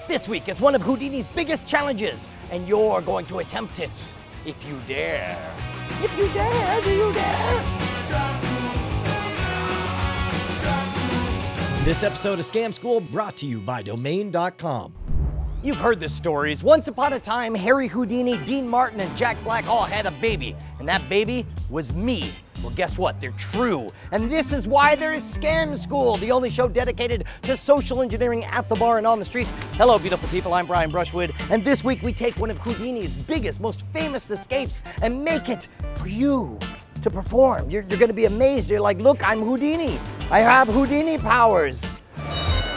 This week is one of Houdini's biggest challenges, and you're going to attempt it if you dare. If you dare, do you dare? This episode of Scam School brought to you by Domain.com. You've heard the stories. Once upon a time, Harry Houdini, Dean Martin, and Jack Black all had a baby, and that baby was me. Well, guess what? They're true. And this is why there is Scam School, the only show dedicated to social engineering at the bar and on the streets. Hello, beautiful people. I'm Brushwood. And this week we take one of Houdini's biggest, most famous escapes and make it for you to perform. You're going to be amazed. You're like, look, I'm Houdini. I have Houdini powers.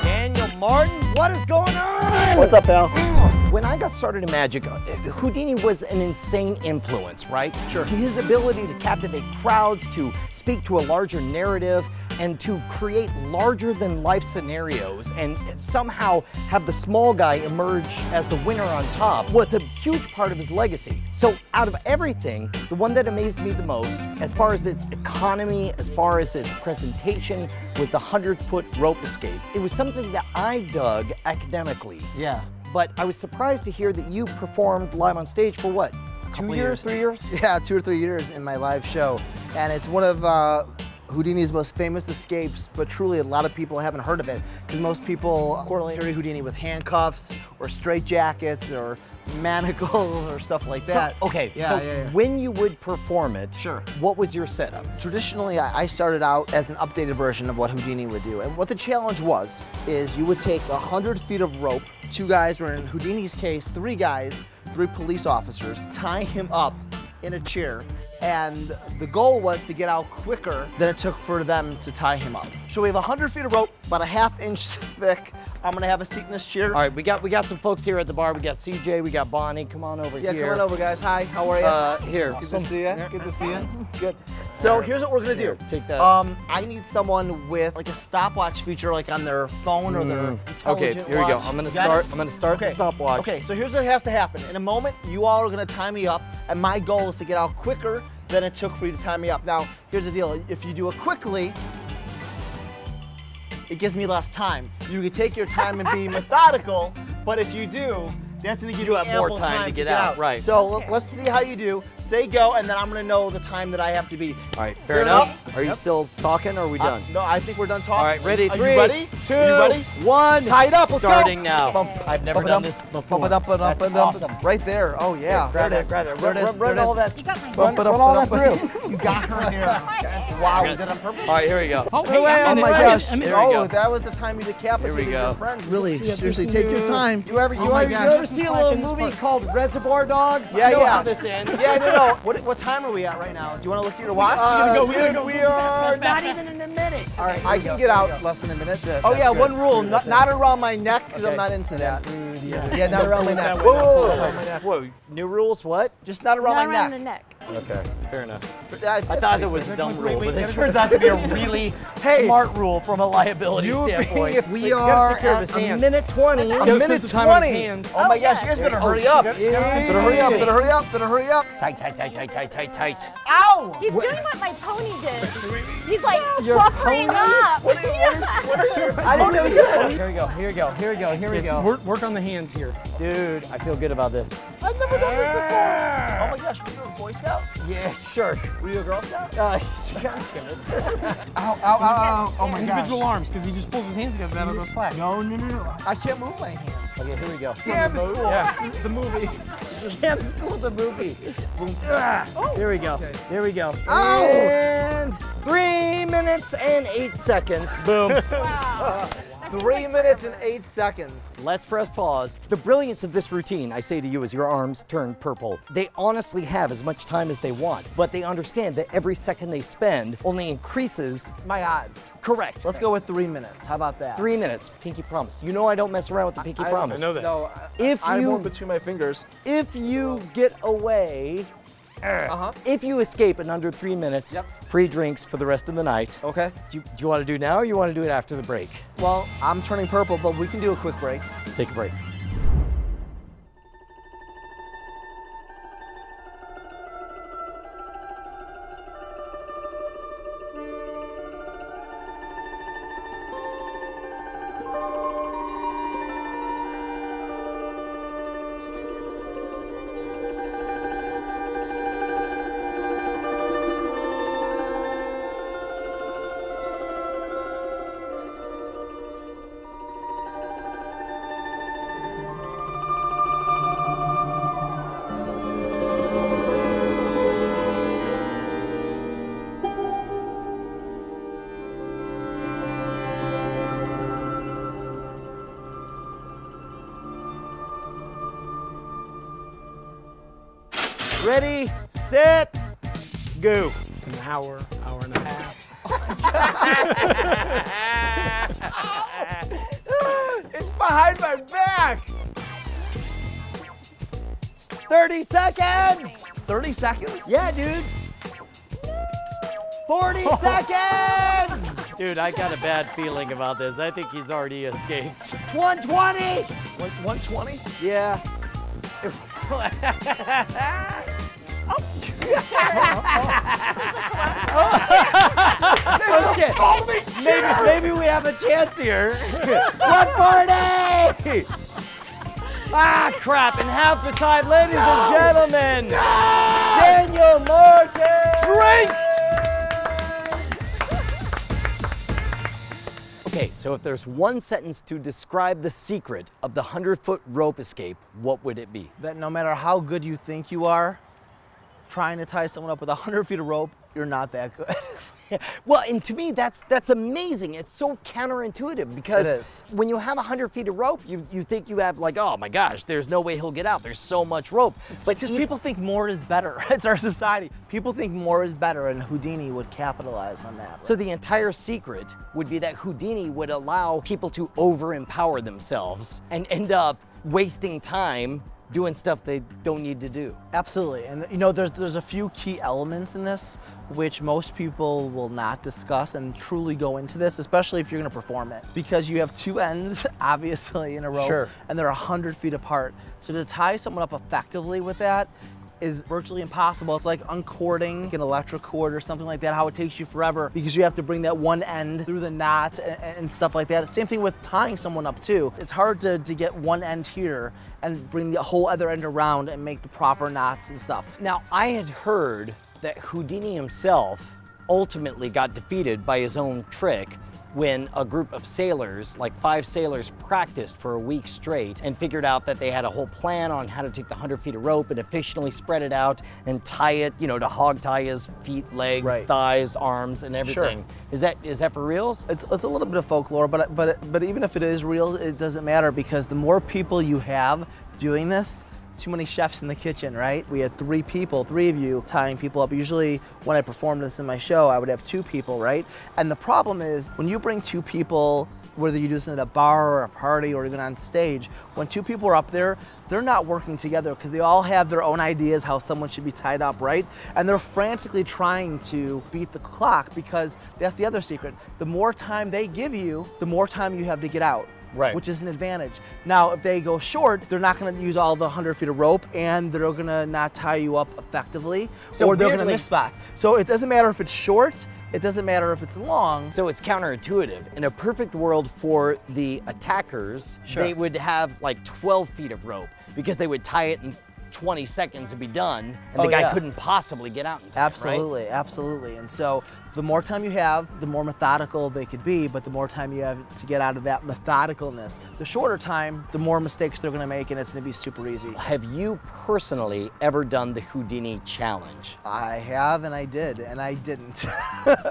Daniel Martin, what is going on? What's up, pal? When I got started in magic, Houdini was an insane influence, right? Sure. His ability to captivate crowds, to speak to a larger narrative, and to create larger than life scenarios and somehow have the small guy emerge as the winner on top was a huge part of his legacy. So out of everything, the one that amazed me the most, as far as its economy, as far as its presentation, was the 100-foot rope escape. It was something that I dug academically. Yeah. But I was surprised to hear that you performed live on stage for what? 2 years, 3 years? Yeah, 2 or 3 years in my live show. And it's one of Houdini's most famous escapes, but truly a lot of people haven't heard of it because most people correlate Harry Houdini with handcuffs or straitjackets or manacles or stuff like that. So, okay, so when you would perform it, sure, what was your setup? Traditionally, I started out as an updated version of what Houdini would do. And what the challenge was, is you would take 100 feet of rope, 2 guys, or in Houdini's case, 3 guys, 3 police officers, tie him up in a chair, and the goal was to get out quicker than it took for them to tie him up. So we have 100 feet of rope, about a ½ inch thick. I'm gonna have a seat in this chair. All right, we got some folks here at the bar. We got CJ, we got Bonnie. Come on over here. Yeah, come on over, guys. Hi, how are you? Here. Good to see you. Yeah. Good to see you. Good. So here's what we're gonna do. Take that. I need someone with like a stopwatch feature, like on their phone or their intelligent Okay, here we go. watch. I'm gonna start the stopwatch. Okay, so here's what has to happen. In a moment, you all are gonna tie me up, and my goal is to get out quicker than it took for you to tie me up. Now, here's the deal. If you do it quickly, it gives me less time. You can take your time and be methodical, but if you do, that's gonna give you ample more time to get out. Right. So let's see how you do. Say go, and then I'm gonna know the time that I have to be. All right, fair enough. Are you still talking, or are we done? No, I think we're done talking. All right, ready? Are 3, you ready? 2, Are you ready? 1. Tie it up. Let's Starting go. now. Bump, I've never done this before. Bump it up and up That's and up. awesome. Right there. Oh yeah. Grab there that, it grab is. that. There it is. Run There it all is. that. Bump it up, Run all that bump it up. through. You got her here. Wow, we did it on purpose? All right, here we go. Oh, hey, Oh my gosh. Here we Oh, go. that was the time you decapitated Here we go. your friends. Really, seriously, take your time. You ever see a little movie called Reservoir Dogs? Yeah, I know yeah. how this ends. Yeah, no. What time are we at right now? Do you want to look at your watch? We are not even in a minute. All right, I can get out less than a minute. Oh yeah, one rule, not around my neck because I'm not into that. Yeah, not around my neck. Whoa, new rules, what? Just not around Not my around neck. the neck. Okay, fair enough. I I thought that was a dumb rule, but this turns out to be a really smart rule from a liability standpoint. We are at a minute 20. A minute 20. Oh my gosh, you guys better hurry up. Better hurry up, better hurry up, better hurry up. Tight. Ow! He's doing what my pony did. He's like buffering up. I didn't know you. Here we go. Work on the hands here. Dude, I feel good about this. I've never done this before. Oh my gosh, were you a Boy Scout? Yeah, sure. Were you a Girl Scout? Ow. Oh my gosh. Individual arms, because he just pulls his hands together, that'll go slack. No. I can't move my hands. Okay, here we go. Scam School. Yeah, the movie. Scam School, the movie. Here we go. Okay. Here we go. Ow! And 3 minutes and 8 seconds. Boom. Wow. 3 minutes and 8 seconds. Let's press pause. The brilliance of this routine, I say to you as your arms turn purple, they honestly have as much time as they want, but they understand that every second they spend only increases My odds. Correct. Let's go with 3 minutes. How about that? 3 minutes. Pinky promise. You know I don't mess around with the pinky promise. I know that. No, If I you won't between my fingers. if you get away, if you escape in under 3 minutes, free drinks for the rest of the night. Okay. Do you want to do now or you want to do it after the break? Well, I'm turning purple, but we can do a quick break. Let's take a break. Ready, set, go. An hour, hour and a half. It's behind my back. 30 seconds. 30 seconds? Yeah, dude. 40 seconds. Dude, I got a bad feeling about this. I think he's already escaped. 120. 120? Yeah. Oh shit! Maybe we have a chance here. 140! Ah crap! In half the time, ladies and gentlemen, Daniel Morton. Great. Okay, so if there's one sentence to describe the secret of the 100-foot rope escape, what would it be? That no matter how good you think you are, trying to tie someone up with 100 feet of rope, you're not that good. Well, and to me, that's amazing. It's so counterintuitive because It is. when you have 100 feet of rope, you think you have like, oh my gosh, there's no way he'll get out. There's so much rope. But just people think more is better. It's our society. People think more is better, and Houdini would capitalize on that. So the entire secret would be that Houdini would allow people to over-empower themselves and end up wasting time doing stuff they don't need to do. Absolutely, and you know, there's a few key elements in this which most people will not discuss and truly go into this, especially if you're gonna perform it. Because you have two ends, obviously, in a rope, Sure. and they're 100 feet apart. So to tie someone up effectively with that is virtually impossible. It's like uncording an electric cord or something like that, how it takes you forever because you have to bring that one end through the knot and stuff like that. Same thing with tying someone up too. It's hard to get one end here and bring the whole other end around and make the proper knots and stuff. Now, I had heard that Houdini himself ultimately got defeated by his own trick when a group of sailors, like 5 sailors, practiced for a week straight and figured out that they had a whole plan on how to take the 100 feet of rope and efficiently spread it out and tie it, you know, to hog tie his feet, legs, Right. thighs, arms, and everything. Sure. Is that for reals? It's a little bit of folklore, but even if it is real, it doesn't matter because the more people you have doing this, too many chefs in the kitchen, right? We had 3 people, 3 of you tying people up. Usually when I performed this in my show, I would have 2 people, right? And the problem is when you bring 2 people, whether you do this at a bar or a party or even on stage, when 2 people are up there, they're not working together because they all have their own ideas how someone should be tied up, right? And they're frantically trying to beat the clock because that's the other secret. The more time they give you, the more time you have to get out. Right. Which is an advantage. Now, if they go short, they're not gonna use all the 100 feet of rope and they're gonna not tie you up effectively, or they're gonna miss spots. So it doesn't matter if it's short, it doesn't matter if it's long. So it's counterintuitive. In a perfect world for the attackers, Sure. they would have like 12 feet of rope because they would tie it in 20 seconds and be done, and the guy yeah. couldn't possibly get out in time, Absolutely, right? absolutely. And so the more time you have, the more methodical they could be, but the more time you have to get out of that methodicalness. The shorter time, the more mistakes they're gonna make, and it's gonna be super easy. Have you personally ever done the Houdini challenge? I have, and I did, and I didn't.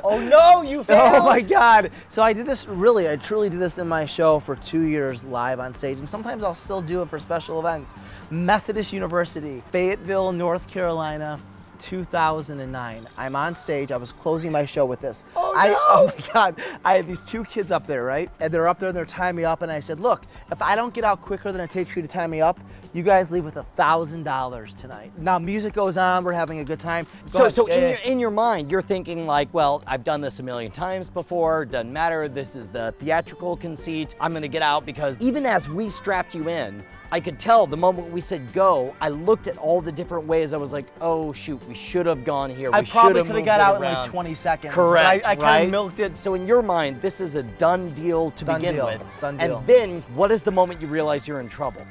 Oh no, you failed! Oh my God. So I did this, I truly did this in my show for 2 years live on stage, and sometimes I'll still do it for special events. Methodist University, Fayetteville, North Carolina, 2009. I'm on stage, I was closing my show with this. Oh, Oh my God, I had these 2 kids up there, right? And they're up there and they're tying me up, and I said, look, if I don't get out quicker than it takes you to tie me up, you guys leave with $1,000 tonight. Now music goes on, we're having a good time. So in your mind, you're thinking like, well, I've done this a million times before, doesn't matter, this is the theatrical conceit, I'm gonna get out, because even as we strapped you in, I could tell the moment we said go, I looked at all the different ways. I was like, oh shoot, we should have gone here. I we probably could have got out in like 20 seconds. Correct, I kind right? of milked it. So in your mind, this is a done deal to Done begin deal, with. done deal. And then, what is the moment you realize you're in trouble?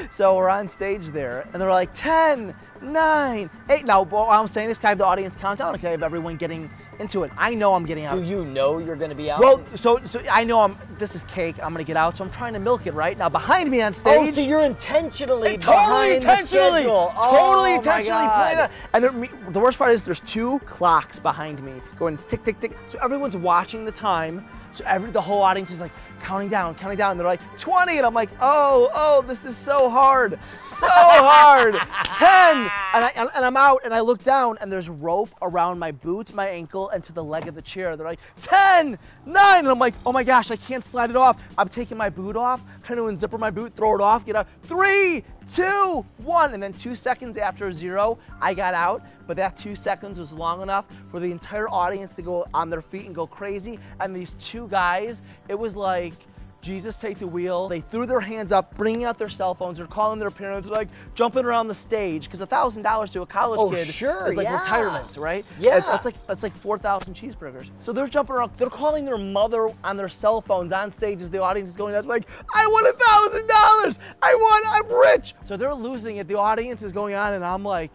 So we're on stage there, and they're like 10, 9, 8. Now, while I'm saying this, can I have the audience count down? Can I have everyone getting into it? I know I'm getting out. Do you know you're gonna be out? Well, so I know this is cake. I'm gonna get out, so I'm trying to milk it right now. Behind me on stage. Oh, so you're intentionally totally behind intentionally, the schedule. totally Oh, intentionally my playing God. it. And the worst part is there's 2 clocks behind me going tick, tick, tick. So everyone's watching the time. So the whole audience is like counting down. And they're like 20, and I'm like, oh, this is so hard, so hard. 10, and I'm out, and I look down, and there's rope around my boot, my ankle, and to the leg of the chair. They're like, 10, 9, and I'm like, oh my gosh, I can't slide it off. I'm taking my boot off, trying to unzipper my boot, throw it off, get out, 3, 2, 1, and then 2 seconds after 0, I got out. But that 2 seconds was long enough for the entire audience to go on their feet and go crazy. And these two guys, it was like, Jesus, take the wheel. They threw their hands up, bringing out their cell phones. They're calling their parents, like jumping around the stage. Because $1,000 to a college kid is like retirement, right? Yeah. That's like 4,000 cheeseburgers. So they're jumping around. They're calling their mother on their cell phones on stage as the audience is going nuts. Like, I won $1,000. I'm rich. So they're losing it. The audience is going on, and I'm like,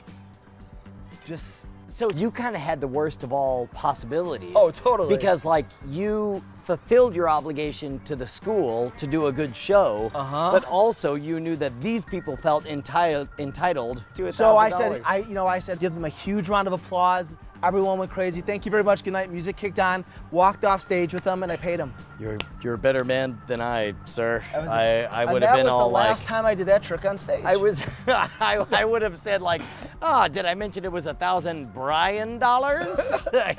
just. So you kind of had the worst of all possibilities. Oh, totally. Because like you fulfilled your obligation to the school to do a good show, but also you knew that these people felt entitled to $1,000. So I said, give them a huge round of applause. Everyone went crazy. Thank you very much. Good night. Music kicked on. Walked off stage with them, and I paid them. You're a better man than I, sir. I would have been all like. That was the last time I did that trick on stage. I would have said like, did I mention it was $1,000 Brian dollars?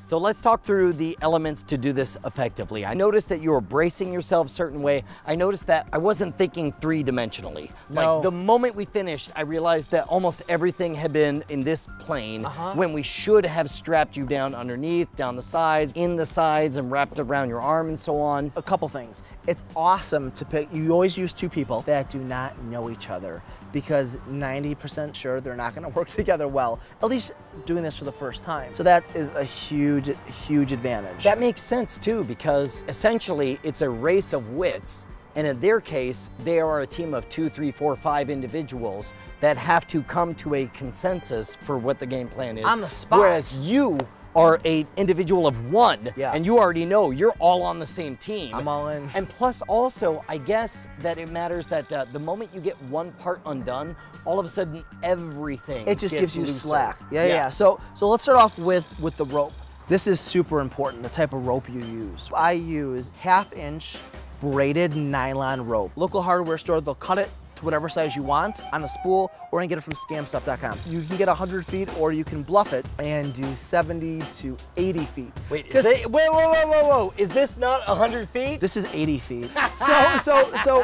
So let's talk through the elements to do this effectively. I noticed that you were bracing yourself a certain way. I noticed that I wasn't thinking three-dimensionally. No. Like the moment we finished, I realized that almost everything had been in this plane when we should have strapped you down underneath, down the sides, in the sides, and wrapped around your arm and so on. A couple things. It's awesome to pick, you always use two people that do not know each other, because 90% sure they're not gonna work together well, at least doing this for the first time. So that is a huge, huge advantage. That makes sense too, because essentially it's a race of wits, and in their case, they are a team of 2, 3, 4, 5 individuals that have to come to a consensus for what the game plan is. On the spot. Whereas you are an individual of one, and you already know you're all on the same team. I'm all in. And plus also, I guess that it matters that the moment you get one part undone, all of a sudden everything it just gives you looser. slack. Yeah. So let's start off with the rope. This is super important, the type of rope you use. I use 1/2-inch braided nylon rope. Local hardware store, they'll cut it to whatever size you want on a spool, or you can get it from scamstuff.com. You can get 100 feet, or you can bluff it and do 70 to 80 feet. Wait, whoa. Is this not 100 feet? This is 80 feet. So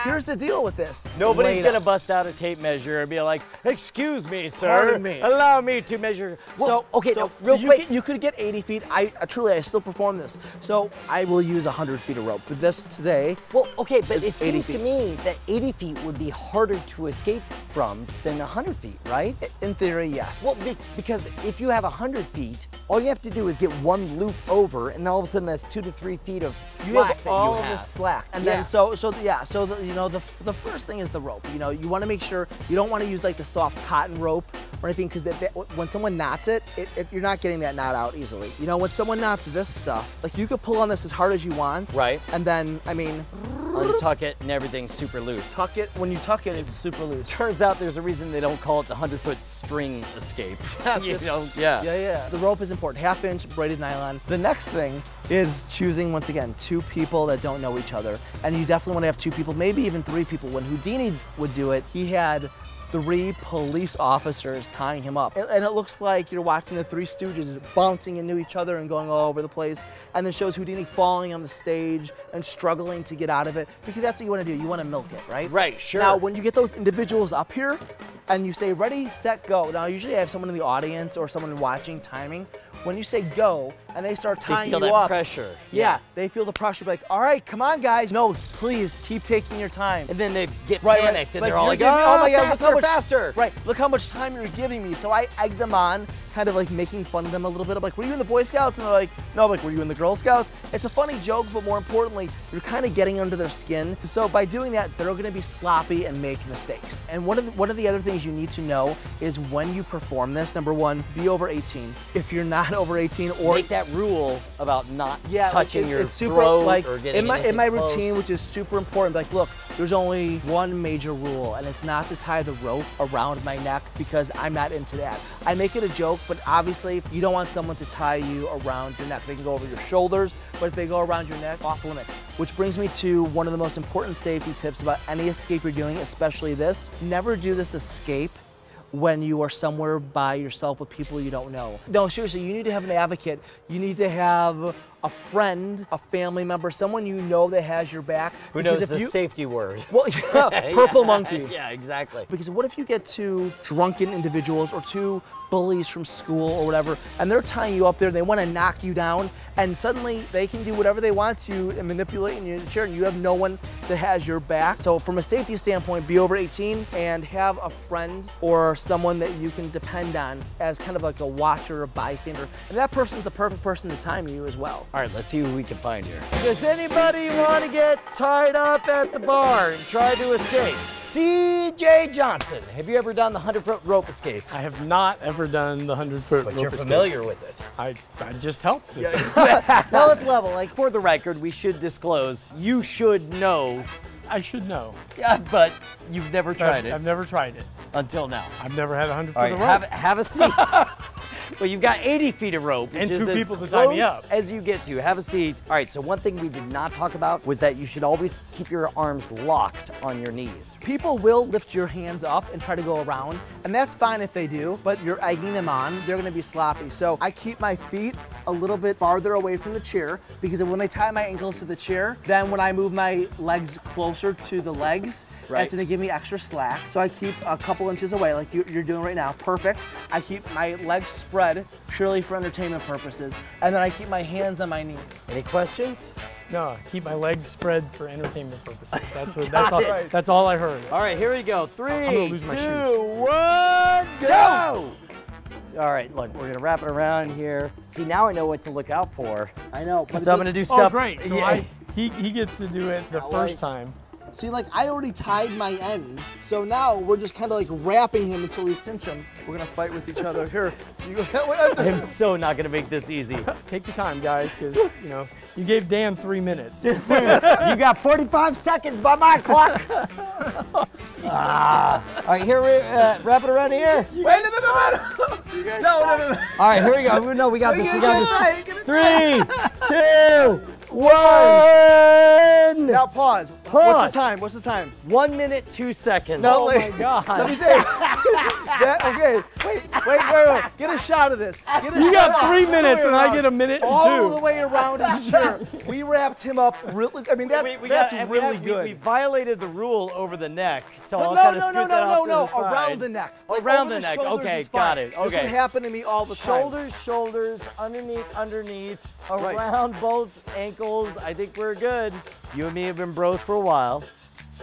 here's the deal with this. Nobody's gonna bust out a tape measure and be like, excuse me, sir. Pardon me. Allow me to measure. Well, real so quick. You could get 80 feet. I still perform this. So I will use 100 feet of rope. But this today, well, okay, but it seems 80 to me that 80 feet would be harder to escape from than 100 feet, right? In theory, yes. Well, because if you have 100 feet, all you have to do is get one loop over, and all of a sudden that's 2 to 3 feet of slack that all you of have. the slack, and then the first thing is the rope. You know, you want to make sure you don't want to use like the soft cotton rope or anything, because when someone knots it, you're not getting that knot out easily. You know, when someone knots this stuff, like you could pull on this as hard as you want, right? And then, I mean, untuck it and everything's super loose. Tuck it. When you tuck it, it's super loose. Turns out there's a reason they don't call it the 100-foot string escape. Yes, yeah. The rope is important. 1/2-inch braided nylon. The next thing is choosing, once again, two people that don't know each other. And you definitely want to have two people, maybe even 3 people. When Houdini would do it, he had 3 police officers tying him up. And it looks like you're watching the 3 Stooges bouncing into each other and going all over the place. And then shows Houdini falling on the stage and struggling to get out of it, because that's what you want to do. You want to milk it, right? Right, sure. Now, when you get those individuals up here and you say, ready, set, go. Now, usually I have someone in the audience or someone watching timing. When you say go and they start tying you up. They feel that pressure. Yeah, they feel the pressure. Like, all right, come on, guys. No, please keep taking your time. And then they get panicked and like, they're all like, oh my God, faster, faster. Right, look how much time you're giving me. So I egg them on, kind of like making fun of them a little bit. I'm like, were you in the Boy Scouts? And they're like, no. I'm like, were you in the Girl Scouts? It's a funny joke, but more importantly, you're kind of getting under their skin. So by doing that, they're going to be sloppy and make mistakes. And one of the other things you need to know is when you perform this, number 1, be over 18. If you're not over 18, or make that rule about not touching your it's super, throat like, or getting in my close. routine, which is super important. Like, look, there's only one major rule, and it's not to tie the rope around my neck, because I'm not into that. I make it a joke, but obviously you don't want someone to tie you around your neck. They can go over your shoulders, but if they go around your neck, off limits. Which brings me to one of the most important safety tips about any escape you're doing, especially this. Never do this escape when you are somewhere by yourself with people you don't know. No, seriously, you need to have an advocate. You need to have a friend, a family member, someone you know that has your back. Who knows the safety word? Well, yeah, purple monkey. Yeah, exactly. Because what if you get two drunken individuals or two bullies from school or whatever, and they're tying you up there, they want to knock you down, and suddenly they can do whatever they want to and manipulate you in the chair, and you have no one that has your back. So from a safety standpoint, be over 18 and have a friend or someone that you can depend on as kind of like a watcher or bystander. And that person's the perfect person to time you as well. All right, let's see who we can find here. Does anybody want to get tied up at the bar and try to escape? CJ Johnson, have you ever done the 100-foot rope escape? I have not ever done the 100-foot rope But you're escape. familiar with it. I just helped. Yeah. Now let's level. Like, For the record, we should disclose, you should know, I should know. yeah, but you've never tried it I've never tried it. until now. I've never had a 100-foot All right, rope. have a seat. Well, you've got 80 feet of rope, which And is two as people to tie me close up. as you get to. Have a seat. All right, so one thing we did not talk about was that you should always keep your arms locked on your knees. people will lift your hands up and try to go around, and that's fine if they do, but you're egging them on, they're gonna be sloppy. So I keep my feet a little bit farther away from the chair, because when they tie my ankles to the chair, then when I move my legs closer to the legs, Right. that's gonna give me extra slack. So I keep a couple inches away, like you're doing right now, perfect. I keep my legs spread purely for entertainment purposes, and then I keep my hands on my knees. Any questions? No, I keep my legs spread for entertainment purposes. That's what. Got That's all. it. That's all I heard. All right, here we go. 3, gonna lose my 2, shoes. 1, go! All right, look, we're gonna wrap it around here. See, now I know what to look out for. I know. But So I'm gonna do stuff. Oh, great. So Yeah. he gets to do it the first time. See, like, I already tied my end, so now we're just kind of like wrapping him until we cinch him. We're gonna fight with each other. Here, you go. I'm so not gonna make this easy. Take your time, guys, because you gave Dan 3 minutes. You got 45 seconds by my clock. All right, here we wrap it around here. Wait, no. You guys No. All right, here we go. No, we got this. We got this. 3, 2, 1. Now pause. What's the time? What's the time? 1 minute, 2 seconds. No, Oh wait. my God. Let me say. Okay. Wait. Get a shot of this. You got 3 minutes and I get a minute and all the 2. way around his chair. We wrapped him up really. I mean, that's really good. We violated the rule over the neck, so But I'll kind of scoot that off to the side. around the neck. Like, Around over the neck. shoulders Okay, is fine. got it. This Okay. would happen to me all the time. Shoulders, underneath, Right. around both ankles. I think we're good. You and me have been bros for a while.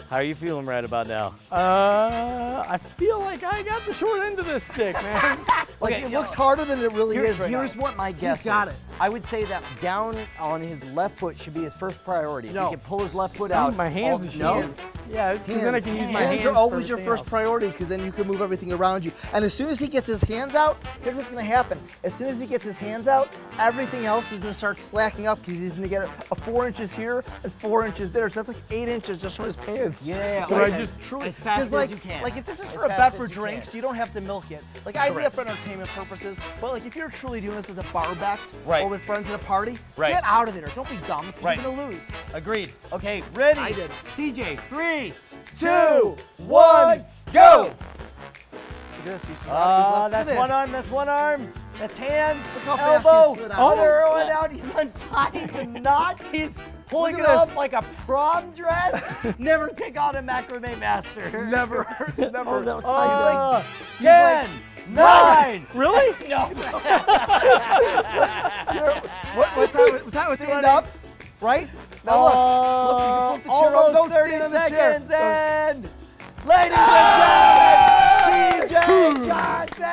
How are you feeling right about now? I feel like I got the short end of this stick, man. Like, Okay, it looks harder than it really is right now. Here's what my guess got is. it. I would say that down on his left foot should be his first priority. If No. he can pull his left foot Oh, out. my hands are no. hands. Yeah, because then I can use my hands. Hands are always for your everything first else. priority, because then you can move everything around you. And as soon as he gets his hands out, here's what's gonna happen. As soon as he gets his hands out, everything else is gonna start slacking up, because he's gonna get a 4 inches here and 4 inches there. So that's like 8 inches just from his pants. Yeah. So okay. I just Truly, as fast 'cause, like, as you can. Like, if this is As for a fast bet as for you drinks, can. you don't have to milk it. Like, I do Correct. that for entertainment purposes, but like, if you're truly doing this as a bar bet Right. or with friends at a party, Right. get out of there. Don't be dumb, because Right. you're gonna lose. Agreed. Okay, ready? I did. CJ, 3, 2, 1, go! Look at this. He's sliding his left. Look at That's this. one arm, that's one arm. That's hands, Look how fast elbow, he slid out. other one out. He's untying the knot. He's pulling Look it at up this. like a prom dress. Never take on a macrame master. Never, never. Oh, no, it's not 10, 9. Really? No. What time was stand up? Right? Now look, you can flip the chair almost over. Don't 30 stand on the seconds, chair. and ladies and gentlemen, CJ Johnson.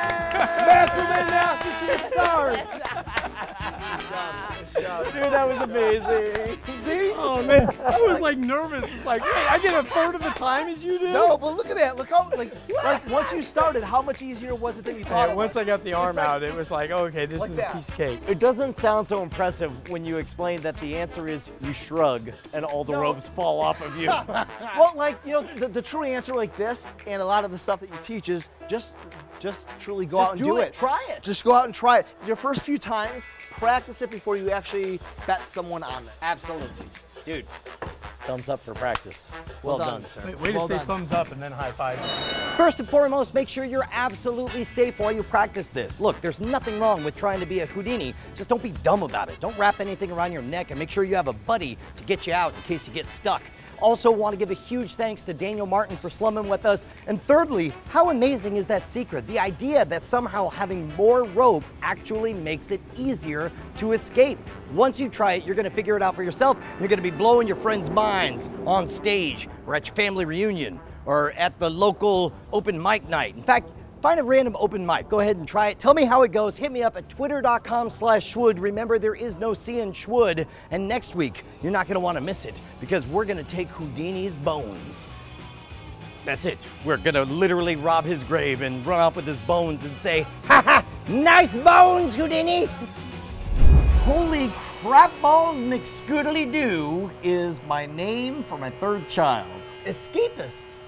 Macrame Master to the stars. Dude, that was amazing. See? Oh man, I was like nervous. It's like, wait, I get a third of the time as you do. No, but look at that. Look how, like once you started, how much easier was it than you thought Yeah, it once was? I got the arm out, it was like, okay, this Like is that. a piece of cake. It doesn't sound so impressive when you explain that the answer is you shrug and all the ropes fall off of you. Well, like, you know, the true answer like this and a lot of the stuff that you teach is just truly go out and do it. Try it. Just go out and try it. Your first few times, practice it before you actually bet someone on it. Absolutely. Dude, Thumbs up for practice. Well done, sir. Way to say thumbs up and then high five. First and foremost, make sure you're absolutely safe while you practice this. Look, there's nothing wrong with trying to be a Houdini. Just don't be dumb about it. Don't wrap anything around your neck, and make sure you have a buddy to get you out in case you get stuck. Also want to give a huge thanks to Daniel Martin for slumming with us. And thirdly, how amazing is that secret? The idea that somehow having more rope actually makes it easier to escape. Once you try it, you're going to figure it out for yourself. You're going to be blowing your friends' minds on stage or at your family reunion or at the local open mic night. In fact, find a random open mic. Go ahead and try it. Tell me how it goes. Hit me up at twitter.com/Schwood. Remember, there is no C in Schwood. And next week, you're not going to want to miss it because we're going to take Houdini's bones. That's it. We're going to literally rob his grave and run off with his bones and say, "Ha ha! Nice bones, Houdini!" Holy crap balls McScoodly-Doo is my name for my third child. Escapists.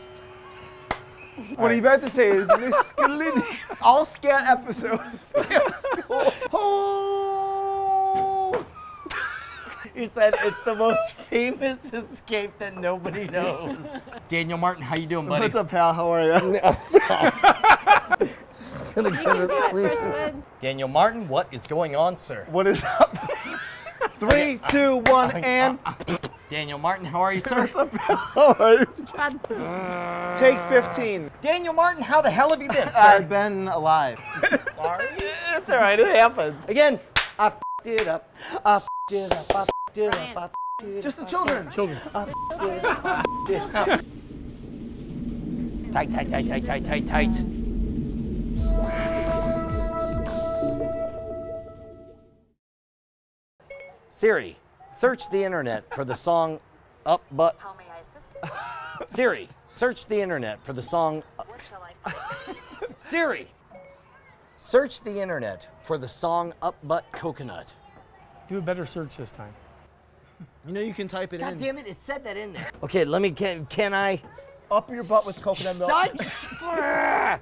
What are you about to say is all scat episodes. Oh! He said it's the most famous escape that nobody knows. Daniel Martin, how you doing, buddy? What's up, pal? How are you? Just gonna go to sleep. Daniel Martin, what is going on, sir? What is up? 3, 2, 1, and Daniel Martin, how are you, sir? all right. Take 15. Daniel Martin, how the hell have you been, sir? I've been alive. Sorry. It's all right. It happens. Again, I f***ed it up. I f***ed it up. I f***ed it up. I f***ed it up. Just the children. Children. Tight, tight, tight, tight, tight, tight, tight. Siri, search the internet for the song Up Butt. How may I assist? Siri, search the internet for the song. What shall I find? Siri, search the internet for the song Up Butt Coconut. Do a better search this time. You know you can type it God in. damn it, it said that in there. Okay, let me, can I? Up your butt with coconut milk.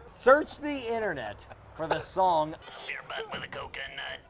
Search the internet for the song Your butt with a coconut.